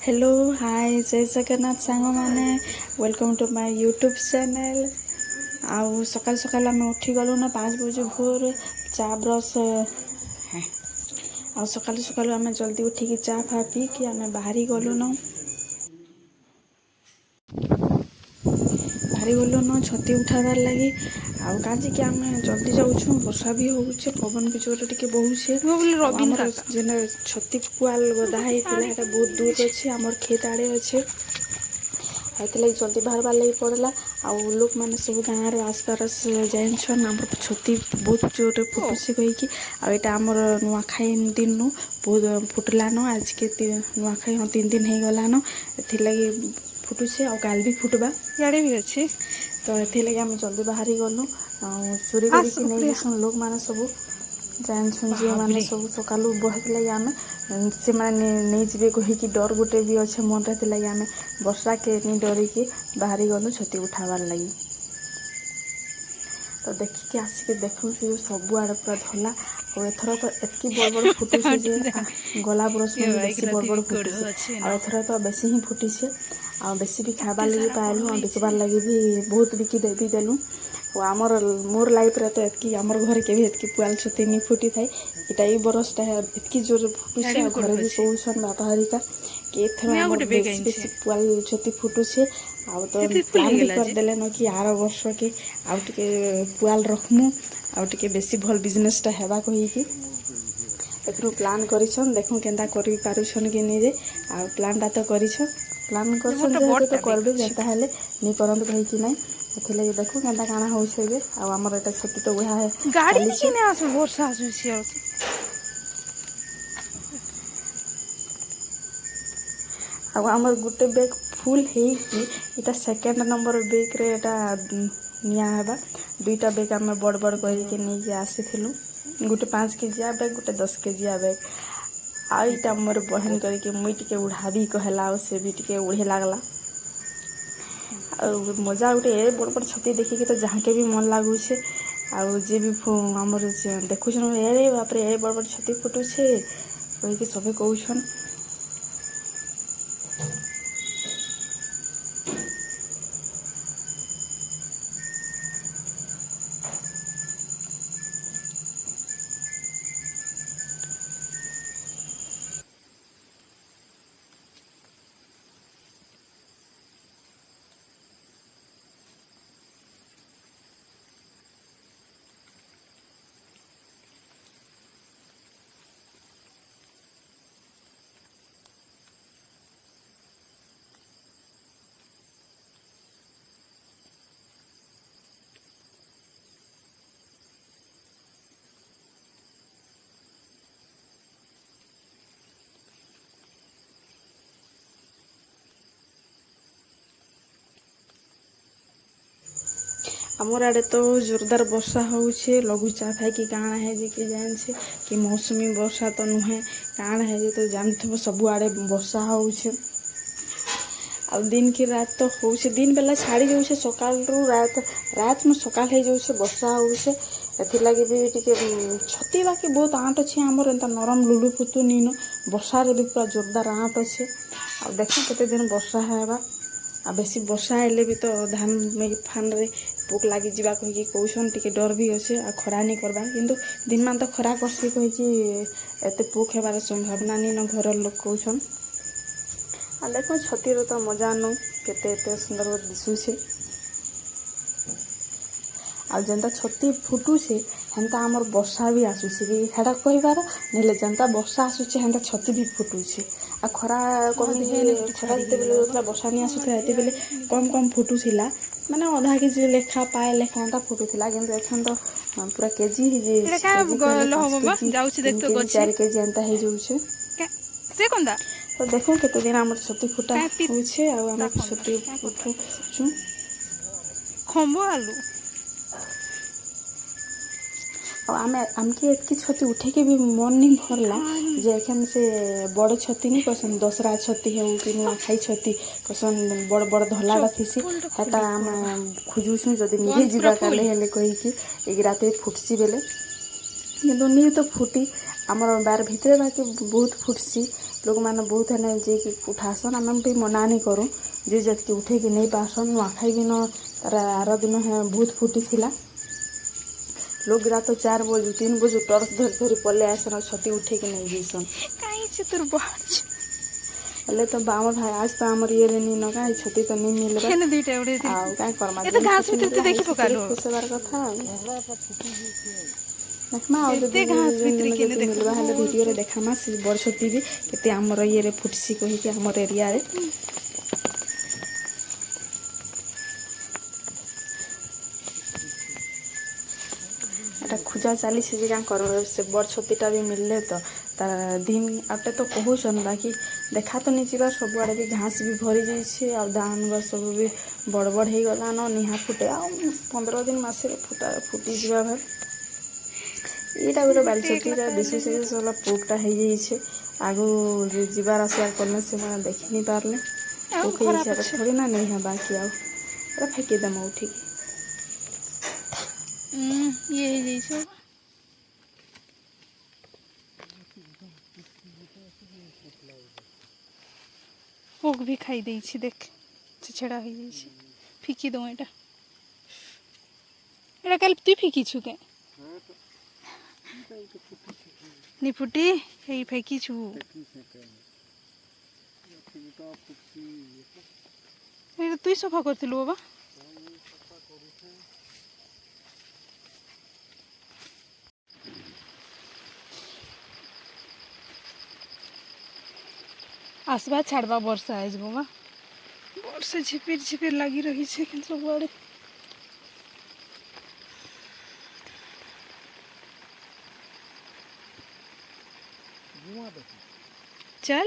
Hello hi जय जगन्नाथ सांग मैंने welcome to my YouTube channel. आउ सकाल सकाल आम उठीगलु ना 5 बजे भोर चा ब्रश है आ सकाल सकाल आम जल्दी उठिकी चा फा पी कि आम बाहरी गलु न छती उठाबार लगी आउ काजी कि आम जल्दी जाऊँ वर्षा भी होचे पवन भी जोर टिके बहुचे आमर जेन छती पुआल गदा होता बहुत दूर अच्छे आमर खेत आड़े अच्छे लगे जल्दी बाहर लगी पड़ला। आउ लोक मैंने सब गाँव आसपास जान आम छती बहुत जोर फुटुचे कहीकि आईटा आमर नुआखाई दिन नु बहुत फुटलान आज के नुआखाई हाँ 3 दिन हो गलान एथि फुटुचे आ काल भी फुटबा याड़े भी अच्छे तो ये आम जल्दी बाहरी गलु चोरी करके नहीं जासन लोक मैंने सब जानसन जी मैंने सब सका बहुत लगे आम से नहीं जी कहीकि डर गोटे भी अच्छे मन रही लगे आम वर्षा के नहीं डरिकी बाहरी गलु छती उठाबार लगी। तो देखिए आसिक देखु सबुआड़े पूरा धला और एथर तो एतकी बड़ बड़ फुटुचे जे गला बरस में बेसी बड़ बड़ फुटुचे और एथर तो बेसी ही फुटिছে आ बेसी भी खाबार लगी पाइलु और बिकबार लगी भी बहुत बिकी भी देलु और आमर मोर लाइफ रे तो एतकी आमर घर के भी एतकी पुआल छती नहीं फुटी थाई इटा ई बरसटा एतकी जोर फुटुचे और घर भी कहउछन बापा हरिका कि एथर आमर बेसी बेसी पुआल छती फुटुचे आ तो प्लान भी कर देले न कि आर वर्ष के आउ टिके पुआल रखमु आउ टिके बेसी भल बिजनेसटा हेबा कहीकि एथरो प्लान करिछन देखु केंता करि पारुछन कि नहीं जे आ प्लानटा तो करिछन प्लान करछन जे तो करबे जेता हेले नि करंत कहीकि नहीं एथले देखु केंता काना होइछे बे आ हमर एटा छती तो उहा है गाड़ी के ने आस वर्षा आसुछि आमर गोटे बैग फुल होटा सेकेंड नंबर बैग रे एटा निया हेबा दुईटा बैग आम बड़ बड़ करके नहीं आसी गोटे 5 केजिया बैग गोटे 10 केजिया बैग आईटा मोर बहन करके मुई टिके उड़ाबी कहला से भी टिके उड़े लागला मजा गोटे ए बड़ बड़ छती देखिके तो जहाँ के भी मन लगुचे आउ जे भी आमर देखुन ए बाप रे ए बड़ बड़ छती फुटुचे कहीकि सबे कहउछन। आमर आड़े तो जोरदार वर्षा होउछे लघुचाप है कि काଣା है जे कि जान कि मौसमी वर्षा तो नुहे काଣା है जे तो जानथबो सब आड़े वर्षा होउछे आ दिन की रात तो होउछे दिन बेला छाड़ी जाउछे सकाल रु रात में सकाल हो जाउछे वर्षा होउछे एथि लगे भी टिके छती बाकी बहुत आंट अच्छे आमर एंता नरम लुलु पुतु नीन वर्षा रे भी पूरा जोरदार आंट अच्छे आ देखो केते दिन वर्षा हेबा आ बेसी वर्षा हेले भी तो धान फान रे पोक लगी जा कहीकि कौन टिके डर भी अच्छे आ खरा नहीं करवा किंतु दिन मान तो खरा करसी कहीकि एते पोक हेबार संभावना नहीं न घर लोक कौन आ देखो छतीर तो मजा नु केते एते सुंदर दिशुचे आ जेनता छती फुटुचे हेन्ता आमर वर्षा भी आसुचे भी हेटा कहिबार नेले जेनता वर्षा आसुचे हेन्ता छती भी फुटुचे आ खरा कहती खरा जते बेले होतला वर्षा नहीं आसुथे एते बेले कम कम फुटुथिला माने आधा केजी लेखा पाए लेखाटा फुटुथिला किंतु एखन तो पूरा केजी ही जे जाउछि देखतो गछि 4 केजी एंता हे जाउछे से कोनदा तो देखो केते दिन आमर छती फुटा होइछे आ आमर छती फुटु छु खम्बो आलू आमके एतकी छती उठे के भी मन नहीं भरला जे एखन से बड़ छती नहीं कसन दसरा छती है कि नुआखाई छती कसन बड़ बड़ धलाटा थीसी हेटा आम खोजुछु जदि मिली जीवा काले हेले कही कि एक रात फुटसी बेले କିନ୍ତୁ ନି ତ ଫୁଟି ଆମର ବାର ଭିତରେ ବାକି ବହୁତ ଫୁଟସି ଲୋକମାନେ ବହୁତ ହେନେ ଯିଏକି ଉଠାସନ୍ ଆମେ ବି ମନା ନି କରୁ ଯେ ଯେତିକି ଉଠେଇକି ନେଇ ପାରସନ୍ ନୂଆଖାଇ ଦିନ ତାର ଆର ଦିନ ବହୁତ ଫୁଟିଥିଲା लोक रात 4 बजे 3 बजे टर्च धर धरी पले आसन छती उठे के नहीं जैसन काई चित्र बाज हेले तो बामर भाई आज तो हमर ये रे नी न काई छती तो नहीं मिलबा केने दुईटा उडे दे आ काई करमा ए तो घास भितर ते देखि पकालो खुशबार कथा देखमा और एते घास भितर केने देखो मिलबा हेले वीडियो रे देखामा से बड़ छती भी केते हमर ये रे फुटसी कहि के हमर एरिया रे এটা খুঁজা চালিছে যে কাঁ করব সে বড় ছতিটা भी मिलले तो तार दिन आटे तो कहूछन बाकी देखा तो नहीं जीवा सबुआड़े भी घास भी भरी जाइए आ धान ग सब भी बड़ बड़ हो गला न निहा फुटे आ 15 दिन मासे फुटी जीवा भाई এইটা গোটে বালছটির বিশেষ বিশেষ পোকটা হয়ে যাইছে আগু যার আসবার করলে সেমানে দেখি নি পারলে পোক হয়েছে এটা থোড়ি না নেই হ্যাঁ বাকি আও এটা ফেঁকে দেম উঠিকি ये है जैसे पोक भी खाई दे छी देख छेड़ा हो जाई छी फिकी दो एटा एटा कल तू फिकी छु के नी फुटी हे फेकी छु एटा तू सफा करथिलु बाबा आसबा छाड़बा वर्षा आज बाबा वर्षा झिपिर झिपिर लगी रही है कि सबुआड़े चल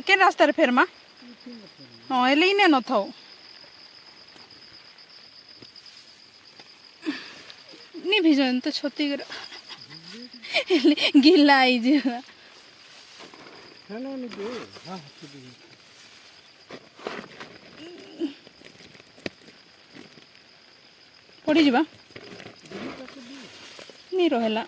के रास्ता रे फेर मा हाँ एले ही न था नहीं भिजन तो छती गिला आई जा पड़ी जीवा नहीं रहला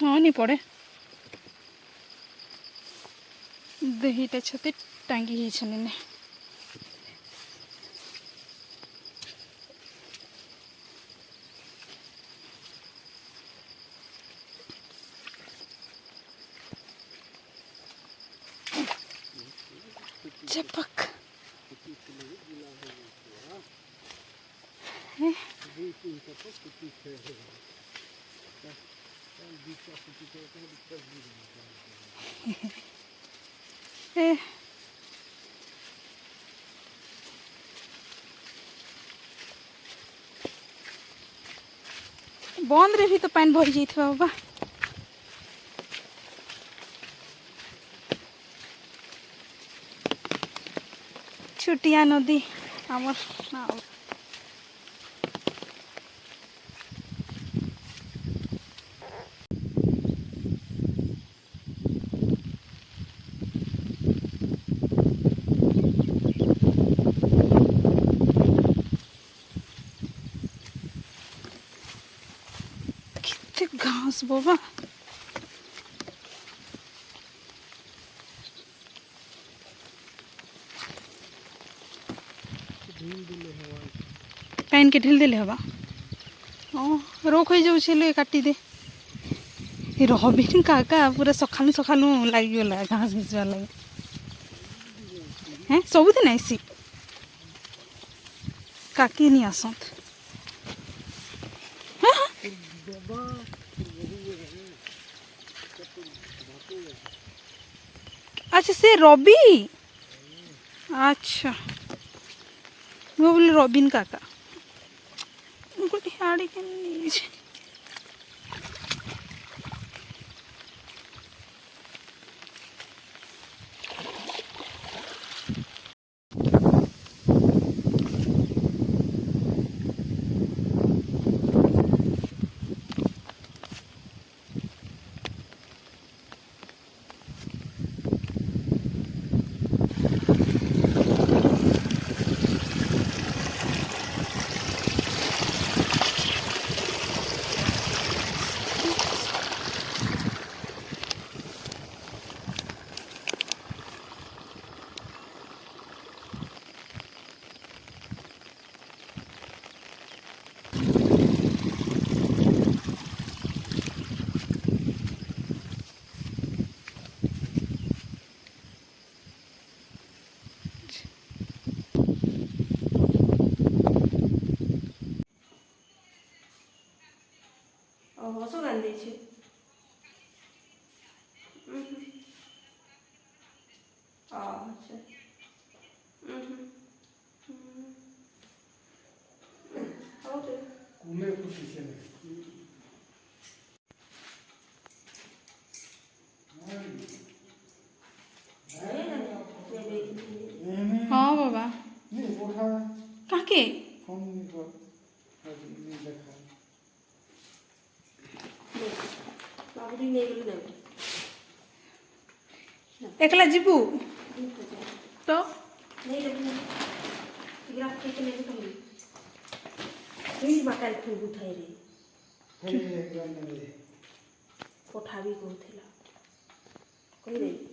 हाँ नहीं पड़े दहीटा छते टांगी ही छने चपक बंद रे भी तो पानी भरी जाइए बाबा छुटिया नदी आमर घास बाबा पैन के ढिल देले हवा रोक हो जाऊ काटी दे रबिन काका पूरा सकालू सकालू लगी गला घास भिजवा लगे हैं सबुदिन आसी काकी नहीं आसत अच्छा से रवि अच्छा वो बोले रबिन काका गोटे हाड़ी के के ବାବୁଡ଼ି ନେଇଗଲି ନେବି एकला जीबू तो ନେଇଗଲି ଗ୍ରାଫ କେତେ ନେବି ତମେ ଏଇ ବାକାରେ ଫୁଗୁ ଥାଇ ରେ ପଠାବି କହୁଥିଲା କହିଦେବି